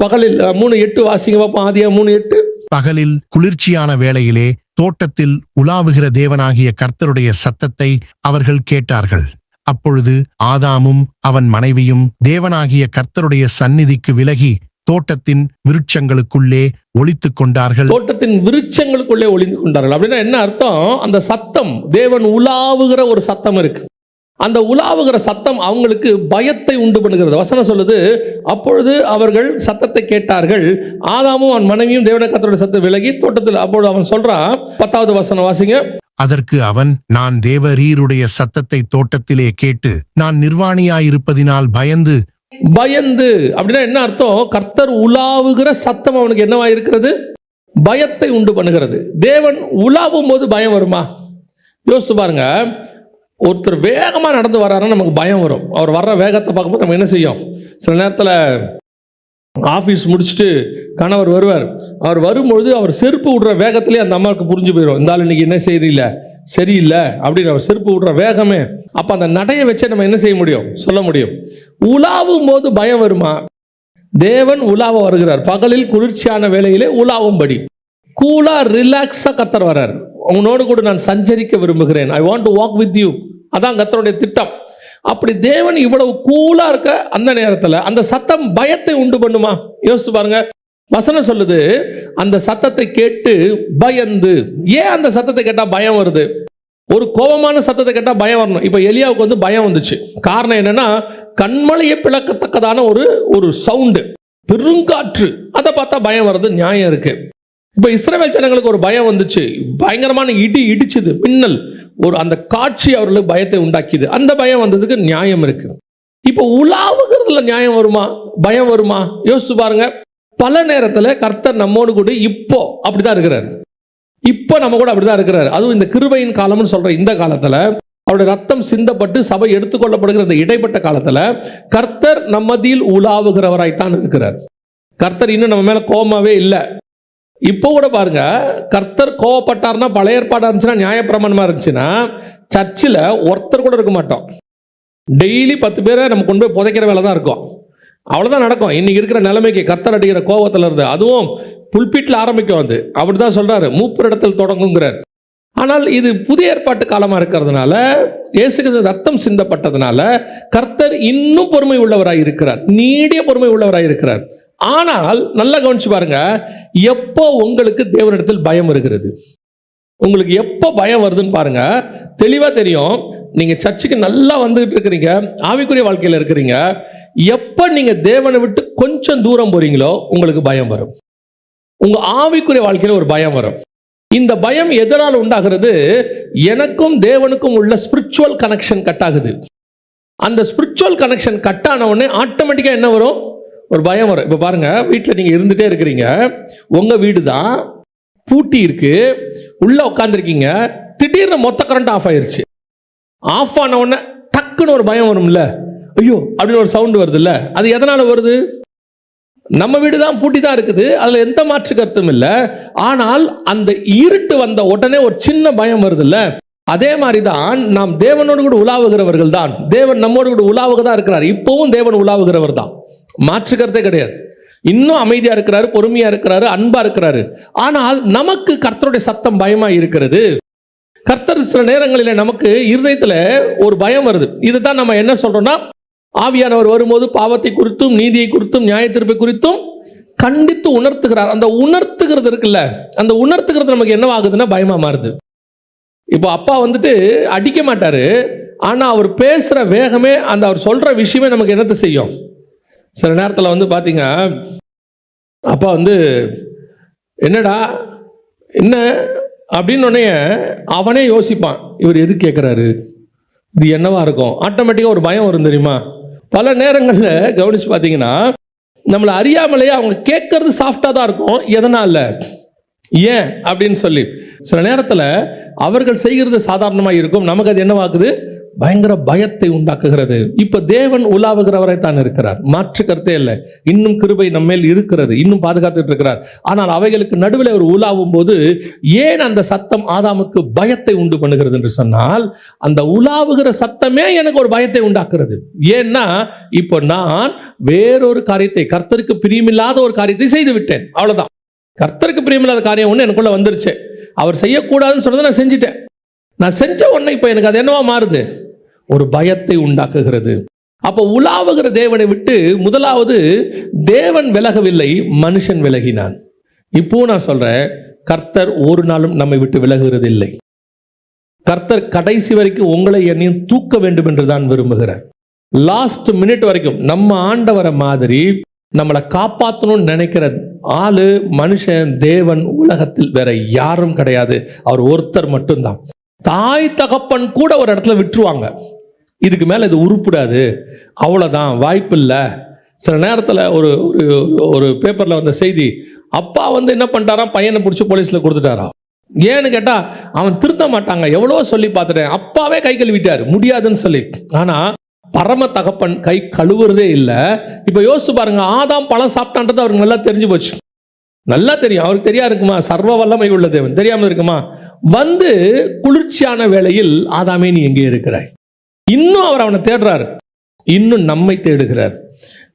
பகலில் 3:8 வாசிங்க பார்ப்போம். ஆதியா 3:8. பகலில் குளிர்ச்சியான வேளையிலே தோட்டத்தில் உலாவுகிற தேவனாகிய கர்த்தருடைய சத்தத்தை அவர்கள் கேட்டார்கள். அப்பொழுது ஆதாமும் அவன் மனைவியும் தேவனாகிய கர்த்தருடைய சந்நிதிக்கு விலகி தோட்டத்தின் விருட்சங்களுக்குள்ளே ஒளித்துக் கொண்டார்கள். தோட்டத்தின் விருட்சங்களுக்குள்ளே ஒளிந்து கொண்டார்கள். அப்படின்னா என்ன அர்த்தம்? அந்த சத்தம், தேவன் உலாவுகிற ஒரு சத்தம் இருக்கு. அந்த உலாவுகிற சத்தம் அவங்களுக்கு பயத்தை உண்டு பண்ணுகிறது. வசனம் சொல்லுது, அப்பொழுது அவர்கள் சத்தத்தை கேட்டார்கள், ஆதாமும் அவன் மனைவியும் தேவனாகிய கர்த்தருடைய சத்தத்தை விலகி தோட்டத்தில். அப்பொழுது அவன் சொல்றான், 10வது வசனம் வாசிங்க. அதற்கு அவன், நான் தேவரீருடைய சத்தத்தை தோட்டத்திலே கேட்டு நான் நிர்வாணியாயிருப்பதினால் பயந்து. அப்படின்னா என்ன அர்த்தம்? கர்த்தர் உலாவுகிற சத்தம் அவனுக்கு என்னவா இருக்கிறது? பயத்தை உண்டு பண்ணுகிறது. தேவன் உலாவும் போது பயம் வருமா? யோசித்து பாருங்க. ஒருத்தர் வேகமாக நடந்து வர்றாருன்னா நமக்கு பயம் வரும். அவர் வர்ற வேகத்தை பார்க்கும்போது நம்ம என்ன செய்யும்? சில நேரத்தில் ஆஃபீஸ் முடிச்சுட்டு கணவர் வருவார். அவர் வரும்பொழுது அவர் செருப்பு விடுற வேகத்திலே அந்த அம்மாவுக்கு புரிஞ்சு போயிடும், இந்த ஆள் இன்னைக்கு என்ன சரியில்லை அப்படின்னு. அவர் செருப்பு விடுற வேகமே. அப்போ அந்த நடையை வச்சே நம்ம என்ன செய்ய முடியும்? சொல்ல முடியும். உலாவும் போது பயம் வருமா? தேவன் உலாவ வருகிறார். பகலில் குளிர்ச்சியான வேளையிலே உலாவும்படி கூலா ரிலாக்ஸாக கர்த்தர் வர்றார். உன்னோடு கூட நான் சஞ்சரிக்க விரும்புகிறேன். I want to walk with you. அதான் கர்த்தருடைய திட்டம். அப்படி தேவன் இவ்வளவு கூலா இருக்க அந்த நேரத்தில் அந்த சத்தம் பயத்தை உண்டு பண்ணுமா? யோசிச்சு பாருங்க. வசனம் சொல்லுது, அந்த சத்தத்தை கேட்டு பயந்து. ஏன் அந்த சத்தத்தை கேட்டால் பயம் வருது? ஒரு கோபமான சத்தத்தை கேட்டால் பயம் வரணும். இப்போ எலியாவுக்கு வந்து பயம் வந்துச்சு. காரணம் என்னன்னா, கண்மலையை பிளக்கத்தக்கதான ஒரு சவுண்டு, பெருங்காற்று, அதை பார்த்தா பயம் வருது. நியாயம் இருக்கு. இப்போ இஸ்ரவேல் ஜனங்களுக்கு ஒரு பயம் வந்துச்சு. பயங்கரமான இடி இடிச்சுது, மின்னல், அந்த காட்சி அவர்களுக்கு பயத்தை உண்டாக்கிது. அந்த பயம் வந்ததுக்கு நியாயம் இருக்கு. இப்போ உலாவுகிறதுல நியாயம் வருமா? பயம் வருமா? யோசிச்சு பாருங்க. பல நேரத்தில் கர்த்தர் நம்மோடு கூட இப்போ அப்படிதான் இருக்கிறார். இப்போ நம்ம கூட அப்படிதான் இருக்கிறார். அதுவும் இந்த கிருபையின் காலம்னு சொல்ற இந்த காலத்தில், அவருடைய ரத்தம் சிந்தப்பட்டு சபை எடுத்துக்கொள்ளப்படுகிற இந்த இடைப்பட்ட காலத்தில் கர்த்தர் நம்மதில் உலாவுகிறவராய்த்தான் இருக்கிறார். கர்த்தர் இன்னும் நம்ம மேல கோபமாவே இல்லை. இப்போ கூட பாருங்க, கர்த்தர் கோவப்பட்டார்னா, பழைய ஏற்பாடாக இருந்துச்சுன்னா, நியாயப்பிரமாணமாக இருந்துச்சுன்னா, சர்ச்சில் ஒருத்தர் கூட இருக்க மாட்டோம். டெய்லி 10 பேரை நம்ம கொண்டு போய் புதைக்கிற வேலை தான் இருக்கும். அவ்வளோதான் நடக்கும். இன்னைக்கு இருக்கிற நிலைமைக்கு கர்த்தர் அடிக்கிற கோபத்தில் இருந்து, அதுவும் புல்பீட்டில் ஆரம்பிக்கும். அது அப்படி தான் சொல்கிறாரு, மூப்பர் இடத்தில் தொடங்குங்கிறார். ஆனால் இது புதிய ஏற்பாட்டு காலமாக இருக்கிறதுனால, இயேசு கிறிஸ்து ரத்தம் சிந்தப்பட்டதுனால கர்த்தர் இன்னும் பொறுமை உள்ளவராக இருக்கிறார், நீடிய பொறுமை உள்ளவராக இருக்கிறார். ஆனால் நல்லா கவனிச்சு பாருங்க, எப்போ உங்களுக்கு தேவனிடத்தில் பயம் வருகிறது? உங்களுக்கு எப்போ பயம் வருதுன்னு பாருங்க. தெளிவாக தெரியும். நீங்க சர்ச்சுக்கு நல்லா வந்துகிட்டு இருக்கிறீங்க, ஆவிக்குரிய வாழ்க்கையில் இருக்கிறீங்க. எப்போ நீங்க தேவனை விட்டு கொஞ்சம் தூரம் போறீங்களோ உங்களுக்கு பயம் வரும். உங்க ஆவிக்குரிய வாழ்க்கையில் ஒரு பயம் வரும். இந்த பயம் எதனால் உண்டாகிறது? எனக்கும் தேவனுக்கும் உள்ள ஸ்பிரிச்சுவல் கனெக்ஷன் கட் ஆகுது. அந்த ஸ்பிரிச்சுவல் கனெக்ஷன் கட் ஆன உடனே ஆட்டோமேட்டிக்காக என்ன வரும்? ஒரு பயம் வரும். இப்போ பாருங்க, வீட்டில் நீங்கள் இருந்துகிட்டே இருக்கிறீங்க, உங்கள் வீடு தான், பூட்டி இருக்கு, உள்ளே உட்காந்துருக்கீங்க, திடீர்னு மொத்த கரண்ட் ஆஃப் ஆயிடுச்சு. ஆஃப் ஆன உடனே டக்குன்னு ஒரு பயம் வரும்ல, ஐயோ அப்படின்னு ஒரு சவுண்டு வருதுல்ல. அது எதனால் வருது? நம்ம வீடு தான், பூட்டி தான் இருக்குது, அதில் எந்த மாற்று கருத்தும் இல்லை. ஆனால் அந்த இருட்டு வந்த உடனே ஒரு சின்ன பயம் வருதுல்ல. அதே மாதிரி தான் நாம் தேவனோடு கூட உலாவுகிறவர்கள் தான். தேவன் நம்மோடு கூட உலாவுக தான் இருக்கிறார். இப்போவும் தேவன் உலாவுகிறவர் தான், மாற்றுக்கிறதே கிடையாது. இன்னும் அமைதியா இருக்கிறாரு, பொறுமையா இருக்கிறாரு, அன்பா இருக்கிறாரு. ஆனால் நமக்கு கர்த்தருடைய சத்தம் பயமா இருக்கிறது. கர்த்தர் சில நேரங்களில் நமக்கு இருதயத்தில் ஒரு பயம் வருது. இதுதான் நம்ம என்ன சொல்றோம்னா, ஆவியானவர் வரும்போது பாவத்தை குறித்தும் நீதியை குறித்தும் நியாயத்தீர்ப்பை குறித்தும் கண்டித்து உணர்த்துகிறார். அந்த உணர்த்துகிறது இருக்குல்ல, அந்த உணர்த்துகிறது நமக்கு என்னவாகுதுன்னா பயமா மாறுது. இப்போ அப்பா வந்துட்டு அடிக்க மாட்டாரு, ஆனா அவர் பேசுற வேகமே, அந்த அவர் சொல்ற விஷயமே நமக்கு என்னத்தை செய்யும்? சில நேரத்தில் வந்து பார்த்தீங்க, அப்பா வந்து என்னடா என்ன அப்படின்னு உடனே அவனே யோசிப்பான், இவர் எது கேட்குறாரு, இது என்னவா இருக்கும்? ஆட்டோமேட்டிக்காக ஒரு பயம் வரும் தெரியுமா? பல நேரங்களில் கவனித்து பார்த்தீங்கன்னா, நம்மளை அறியாமலேயே அவங்க கேட்கறது சாஃப்டாக தான் இருக்கும். எதனால், ஏன் அப்படின்னு சொல்லி சில நேரத்தில் அவர்கள் செய்கிறது சாதாரணமாக இருக்கும், நமக்கு அது என்னவாக்குது? பயங்கர பயத்தை உண்டாக்குகிறது. இப்ப தேவன் உலாவுகிறவரை தான் இருக்கிறார், மாற்று கருத்தே இல்லை. இன்னும் கிருபை நம்மேல் இருக்கிறது, இன்னும் பாதுகாத்துட்டு இருக்கிறார். ஆனால் அவைகளுக்கு நடுவில் அவர் உலாவும் போது ஏன் அந்த சத்தம் ஆதாமுக்கு பயத்தை உண்டு பண்ணுகிறது என்று சொன்னால், அந்த உலாவுகிற சத்தமே எனக்கு ஒரு பயத்தை உண்டாக்குறது. ஏன்னா இப்போ நான் வேறொரு காரியத்தை, கர்த்தருக்கு பிரியமில்லாத ஒரு காரியத்தை செய்து விட்டேன், அவ்வளவுதான். கர்த்தருக்கு பிரியமில்லாத காரியம் ஒன்று எனக்குள்ள வந்துருச்சு. அவர் செய்யக்கூடாதுன்னு சொன்னதை நான் செஞ்சுட்டேன். நான் செஞ்ச உடனே இப்போ எனக்கு அது என்னவா மாறுது? ஒரு பயத்தை உண்டாக்குகிறது. அப்போ உலாவுகிற தேவனை விட்டு முதலாவது தேவன் விலகவில்லை, மனுஷன் விலகினான். இப்போ நான் சொல்றேன், கர்த்தர் ஒரு நாளும் நம்மை விட்டு விலகுகிறது இல்லை. கர்த்தர் கடைசி வரைக்கும் உங்களை என்னையும் தூக்க வேண்டும் என்று தான் விரும்புகிறார். லாஸ்ட் மினிட் வரைக்கும் நம்ம ஆண்டவரை மாதிரி நம்மளை காப்பாற்றணும்னு நினைக்கிற ஆளு மனுஷன், தேவன் உலகத்தில் வேற யாரும் கிடையாது, அவர் ஒருத்தர் மட்டும்தான். தாய் தகப்பன் கூட ஒரு இடத்துல விட்டுருவாங்க, இதுக்கு மேலே இது உருப்பிடாது, அவ்வளோதான், வாய்ப்பு இல்லை. சில நேரத்தில் ஒரு ஒரு பேப்பரில் வந்த செய்தி, அப்பா வந்து என்ன பண்ணிட்டாராம், பையனை பிடிச்சி போலீஸில் கொடுத்துட்டாரா. ஏன்னு கேட்டால் அவன் திருத்த மாட்டாங்க, எவ்வளோ சொல்லி பார்த்துட்டேன், அப்பாவே கை கழுவிட்டார் முடியாதுன்னு சொல்லி. ஆனால் பரம தகப்பன் கை கழுவுறதே இல்லை. இப்போ யோசிச்சு பாருங்க, ஆதாம் பழம் சாப்பிட்டான்றது அவருக்கு நல்லா தெரிஞ்சு போச்சு, நல்லா தெரியும். அவருக்கு தெரியா இருக்குமா, சர்வ வல்லமை உள்ள தேவன் தெரியாமல் இருக்குமா? வந்து குளிர்ச்சியான வேளையில், ஆதாமே நீ எங்கே இருக்கிறாய்? இன்னும் அவர் அவனை தேடுறாரு, இன்னும் நம்மை தேடுகிறார்.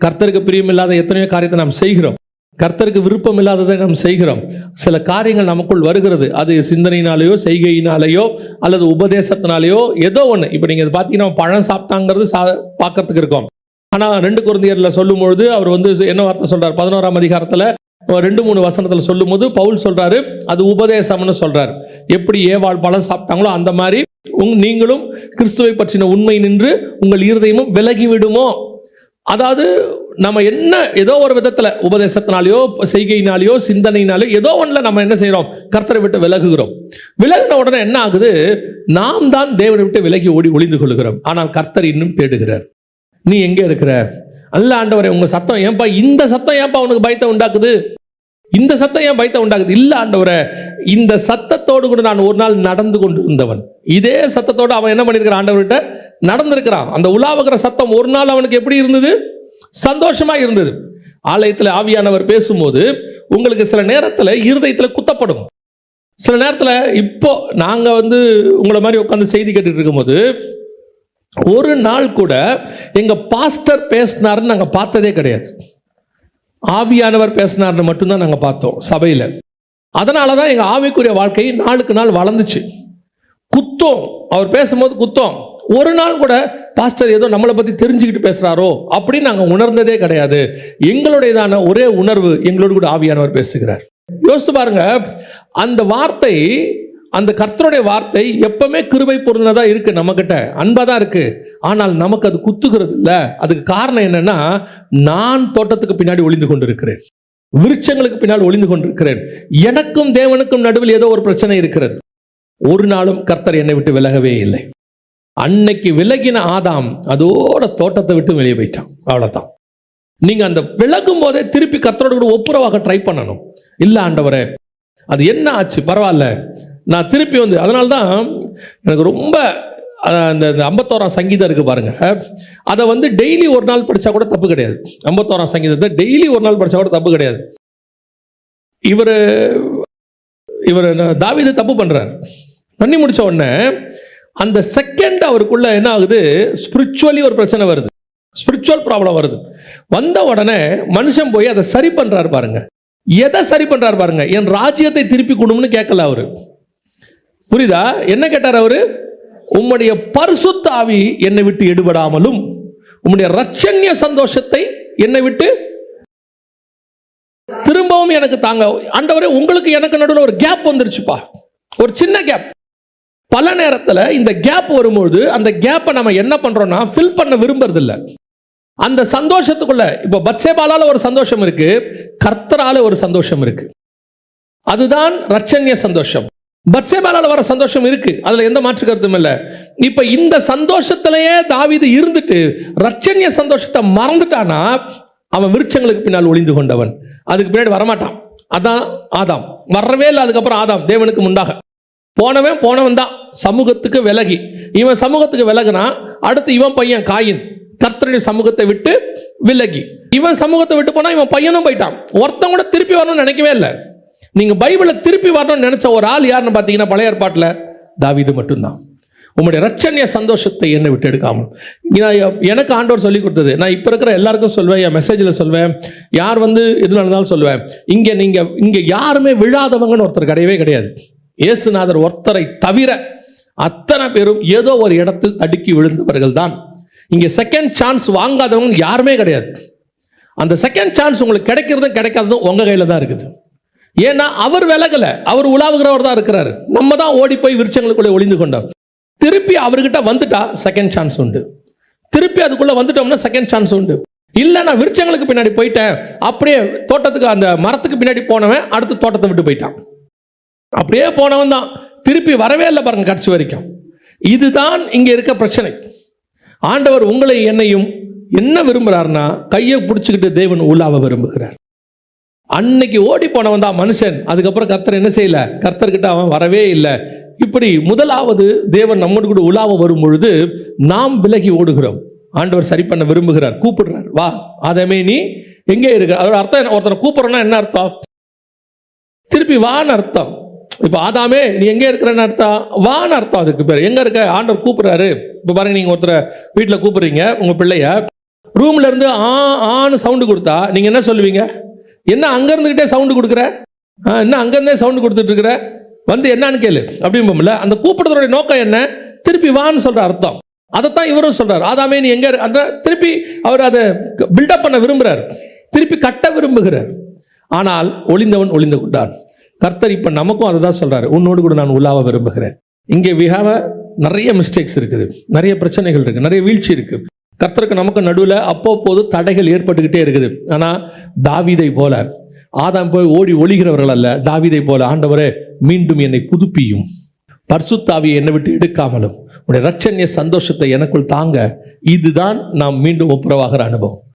கர்த்தருக்கு பிரியமில்லாத எத்தனையோ காரியத்தை நாம் செய்கிறோம், கர்த்தருக்கு விருப்பம் இல்லாததை நாம் செய்கிறோம். சில காரியங்கள் நமக்குள் வருகிறது, அது சிந்தனையினாலேயோ செய்கையினாலேயோ அல்லது உபதேசத்தினாலேயோ ஏதோ ஒன்று. இப்போ நீங்கள் பார்த்தீங்கன்னா பழம் சாப்பிட்டாங்கிறது பார்க்கறதுக்கு இருக்கும். ஆனால் 2 கொரிந்தியரில் சொல்லும் பொழுது அவர் வந்து என்ன வார்த்தை சொல்றார், 11ஆம் அதிகாரத்தில் 2-3 வசனத்தில் சொல்லும் போது பவுல் சொல்றாரு, அது உபதேசம்னு சொல்றாரு. எப்படி ஏவாள் பழம் சாப்பிட்டாங்களோ அந்த மாதிரி நீங்களும் கிறிஸ்துவை பற்றின உண்மை நின்று உங்கள் இருதயமும் விலகி விடுமோ. அதாவது நம்ம என்ன ஏதோ ஒரு விதத்தில் உபதேசத்தினாலேயோ செய்கையினாலேயோ சிந்தனையினாலேயோ ஏதோ ஒன்றில் நம்ம என்ன செய்கிறோம், கர்த்தரை விட்டு விலகுகிறோம். விலகின உடனே என்ன ஆகுது, நாம் தான் தேவனை விட்டு விலகி ஓடி ஒளிந்து கொள்கிறோம். ஆனால் கர்த்தர் இன்னும் தேடுகிறார். நீ எங்கே இருக்கிற? அல்ல ஆண்டவரே, உங்க சத்தம் ஏன்பா, இந்த சத்தம் ஏன்பா உனக்கு பயத்தை உண்டாக்குது, இந்த சத்தம் ஏன் பயத்தை உண்டாக்குது? இல்ல ஆண்டவரே, இந்த சத்தத்தோடு கூட நான் ஒரு நாள் நடந்து கொண்டு இருந்தவன். இதே சத்தத்தோடு அவன் என்ன பண்ணியிருக்கிறான், ஆண்டவர்கிட்ட நடந்திருக்கிறான். அந்த உலாவுகிற சத்தம் ஒரு நாள் அவனுக்கு எப்படி இருந்தது, சந்தோஷமா இருந்தது. ஆலயத்தில் ஆவியானவர் பேசும்போது உங்களுக்கு சில நேரத்தில் இருதயத்தில் குத்தப்படும். சில நேரத்தில் இப்போ நாங்கள் வந்து உங்களை மாதிரி உட்காந்து செய்தி கேட்டுட்டு இருக்கும்போது ஒரு நாள் கூட எங்க பாஸ்டர் பேசினார்னு நாங்கள் பார்த்ததே கிடையாது. ஆவியானவர் பேசினார்னு மட்டும்தான் நாங்கள் பார்த்தோம் சபையில். அதனால தான் எங்கள் ஆவிக்குரிய வாழ்க்கை நாளுக்கு நாள் வளர்ந்துச்சு. குத்தம், அவர் பேசும்போது குத்தம். ஒரு நாள் கூட பாஸ்டர் ஏதோ நம்மளை பற்றி தெரிஞ்சுக்கிட்டு பேசுகிறாரோ அப்படின்னு நாங்கள் உணர்ந்ததே கிடையாது. எங்களுடையதான ஒரே உணர்வு, எங்களோடு கூட ஆவியானவர் பேசுகிறார். யோசிச்சு பாருங்க, அந்த வார்த்தை, அந்த கர்த்தருடைய வார்த்தை எப்பவுமே கிருபை பொருந்ததா இருக்கு, நம்ம கிட்ட அன்பா தான் இருக்கு. ஆனால் நமக்கு அது குத்துகிறது இல்லை. அதுக்கு காரணம் என்னன்னா, நான் தோட்டத்துக்கு பின்னாடி ஒளிந்து கொண்டிருக்கிறேன், விருட்சங்களுக்கு பின்னால் ஒளிந்து கொண்டிருக்கிறேன். எனக்கும் தேவனுக்கும் நடுவில் ஏதோ ஒரு பிரச்சனை இருக்கிறது. ஒரு நாளும் கர்த்தர் என்னை விட்டு விலகவே இல்லை. அன்னைக்கு விலகின ஆதாம் அதோட தோட்டத்தை விட்டு வெளியே போயிட்டான், அவ்வளவுதான். நீங்க அந்த விலகும் போதே திருப்பி கர்த்தரோட கூட ஒப்புரவாக ட்ரை பண்ணணும். இல்ல ஆண்டவரே, அது என்ன ஆச்சு, பரவாயில்ல, நான் திருப்பி வந்து. அதனால்தான் எனக்கு ரொம்ப அந்த 51ஆம் சங்கீதம் இருக்கு பாருங்க, அதை வந்து டெய்லி ஒரு நாள் படிச்சா கூட தப்பு கிடையாது. 51ஆம் சங்கீதத்தை டெய்லி ஒரு நாள் படிச்சா கூட தப்பு கிடையாது. இவர் தாவீது தப்பு பண்றார். பண்ணி முடிச்ச உடனே அந்த செகண்ட் அவருக்குள்ள என்ன ஆகுது, ஸ்பிரிச்சுவலி ஒரு பிரச்சனை வருது, ஸ்பிரிச்சுவல் ப்ராப்ளம் வருது. வந்த உடனே மனுஷன் போய் அதை சரி பண்றாரு பாருங்க. எதை சரி பண்றாரு பாருங்க, என் ராஜ்யத்தை திருப்பி கொடுன்னு கேட்கல அவரு. புரியுதா? என்ன கேட்டார் அவரு? உம்முடைய பரிசுத்த ஆவி என்னை விட்டு எடுபடாமலும் உம்முடைய ரட்சண்ய சந்தோஷத்தை என்னை விட்டு திரும்பவும் எனக்கு தாங்க. ஆண்டவரே, உங்களுக்கு எனக்கு நடுவில் ஒரு கேப் வந்துருச்சுப்பா, ஒரு சின்ன கேப். பல நேரத்தில் இந்த கேப் வரும்போது அந்த கேப்பை நம்ம என்ன பண்றோம்னா ஃபில் பண்ண விரும்புறது இல்லை. அந்த சந்தோஷத்துக்குள்ள இப்போ பத்சேபாலால ஒரு சந்தோஷம் இருக்கு, கர்த்தரால ஒரு சந்தோஷம் இருக்கு. அதுதான் ரட்சண்ய சந்தோஷம். பத்சேபாலால வர சந்தோஷம் இருக்கு, அதுல எந்த மாற்று கருத்தும் இல்லை. இப்ப இந்த சந்தோஷத்திலேயே தாவீது இருந்துட்டு ரட்சண்ய சந்தோஷத்தை மறந்துட்டானா அவன் விருட்சங்களுக்கு பின்னால் ஒளிந்து கொண்டவன், அதுக்கு பின்னாடி வரமாட்டான். அதான் ஆதாம், வரவே இல்லை. அதுக்கப்புறம் ஆதாம் தேவனுக்கு முன்னாக போனவன் தான் சமூகத்துக்கு விலகி. இவன் சமூகத்துக்கு விலகுனா அடுத்து இவன் பையன் காயின் கர்த்தருடைய சமூகத்தை விட்டு விலகி. இவன் சமூகத்தை விட்டு போனா இவன் பையனும் போயிட்டான். ஒருத்தன் கூட திருப்பி வரணும்னு நினைக்கவே இல்லை. நீங்க பைபிளை திருப்பி வரணும்னு நினைச்ச ஒரு ஆள் யாருன்னு பார்த்தீங்கன்னா பழைய ஏற்பாட்டில் தாவீது மட்டும்தான். உங்களுடைய ரட்சணிய சந்தோஷத்தை என்னை விட்டு எடுக்காமல். எனக்கு ஆண்டவர் சொல்லி கொடுத்தது, நான் இப்போ இருக்கிற எல்லாருக்கும் சொல்வேன், என் மெசேஜில் சொல்வேன், யார் எது நடந்தாலும் சொல்வேன், இங்கே யாருமே விழாதவங்கன்னு ஒருத்தர் கிடையவே கிடையாது. இயேசுநாதர் ஒருத்தரை தவிர அத்தனை பேரும் ஏதோ ஒரு இடத்தில் தடுக்கி விழுந்தவர்கள் தான். இங்கே செகண்ட் சான்ஸ் வாங்காதவங்க யாருமே கிடையாது. அந்த செகண்ட் சான்ஸ் உங்களுக்கு கிடைக்கிறதும் கிடைக்காததும் உங்கள் கையில் தான் இருக்குது. ஏன்னா அவர் விலகலை, அவர் உலாவுகிறவர் தான் இருக்கிறாரு. நம்ம தான் ஓடி போய் விருட்சங்களுக்குள்ளே ஒளிந்து கொண்டோம். திருப்பி அவர்கிட்ட வந்துட்டா செகண்ட் சான்ஸ் உண்டு. திருப்பி அதுக்குள்ளே வந்துட்டோம்னா செகண்ட் சான்ஸ் உண்டு. இல்லை நான் விருட்சங்களுக்கு பின்னாடி போயிட்டேன், அப்படியே தோட்டத்துக்கு அந்த மரத்துக்கு பின்னாடி போனவன் அடுத்து தோட்டத்தை விட்டு போயிட்டான். அப்படியே போனவன் தான் திருப்பி வரவே இல்லை பாருங்க கடைசி வரைக்கும். இதுதான் இங்கே இருக்க பிரச்சனை. ஆண்டவர் உங்களை என்னையும் என்ன விரும்புகிறார்னா கையை பிடிச்சிக்கிட்டு தேவன் உலாவ விரும்புகிறார். அன்னைக்கு ஓடி போனவன் தான் மனுஷன். அதுக்கப்புறம் கர்த்தர் என்ன செய்யல, கர்த்தர்கிட்ட அவன் வரவே இல்லை. இப்படி முதலாவது தேவன் நம்மோடு கூட உலாவ வரும் பொழுது நாம் விலகி ஓடுகிறோம். ஆண்டவர் சரி பண்ண விரும்புகிறார், கூப்பிடுறார், வா ஆதாமே நீ எங்கே இருக்கிற. அதோட அர்த்தம், ஒருத்தனை கூப்பிடுறோன்னா என்ன அர்த்தம்? திருப்பி வான்னு அர்த்தம். இப்போ ஆதாமே நீ எங்கே இருக்கிறன்னு அர்த்தம், வான்னு அர்த்தம். அதுக்கு பேர் எங்கே இருக்க ஆண்டவர் கூப்பிடுறாரு. இப்போ பாருங்க, நீங்கள் ஒருத்தரை வீட்டில் கூப்பிடுறீங்க, உங்கள் பிள்ளைய ரூம்ல இருந்து ஆன்னு சவுண்டு கொடுத்தா நீங்கள் என்ன சொல்லுவீங்க? என்ன அங்கே இருந்துக்கிட்டே சவுண்டு கொடுக்குற, என்ன அங்கேருந்தே சவுண்டு கொடுத்துட்டு இருக்கிற, என்னன்னு கேளு அப்படிம்போம்ல. அந்த கூப்பிடுறதோடைய நோக்கம் என்ன? திருப்பி வான்னு சொல்ற அர்த்தம். அதைத்தான் இவரும் சொல்றாரு, ஆதாமே நீ எங்க. திருப்பி அவர் அதை பில்டப் பண்ண விரும்புகிறார், திருப்பி கட்ட விரும்புகிறார். ஆனால் ஒளிந்தவன் ஒளிந்து கொண்டான். கர்த்தர் இப்போ நமக்கும் அதை தான் சொல்றாரு, உன்னோடு கூட நான் உலாவ விரும்புகிறேன். இங்கே நிறைய மிஸ்டேக்ஸ் இருக்குது, நிறைய பிரச்சனைகள் இருக்கு, நிறைய வீழ்ச்சி இருக்கு. கர்த்தருக்கு நமக்கு நடுவில் அப்போது தடைகள் ஏற்பட்டுக்கிட்டே இருக்குது. ஆனால் தாவீதை போல ஆதாம் போய் ஓடி ஒளிகிறவர்கள் அல்ல, தாவீதை போல ஆண்டவரே மீண்டும் என்னை புதுப்பியும், பரிசுத்த ஆவியை என்னை விட்டு எடுக்காமலும் உடைய ரட்சணிய சந்தோஷத்தை எனக்குள் தாங்க. இதுதான் நாம் மீண்டும் ஒப்புரவாகிற அனுபவம்.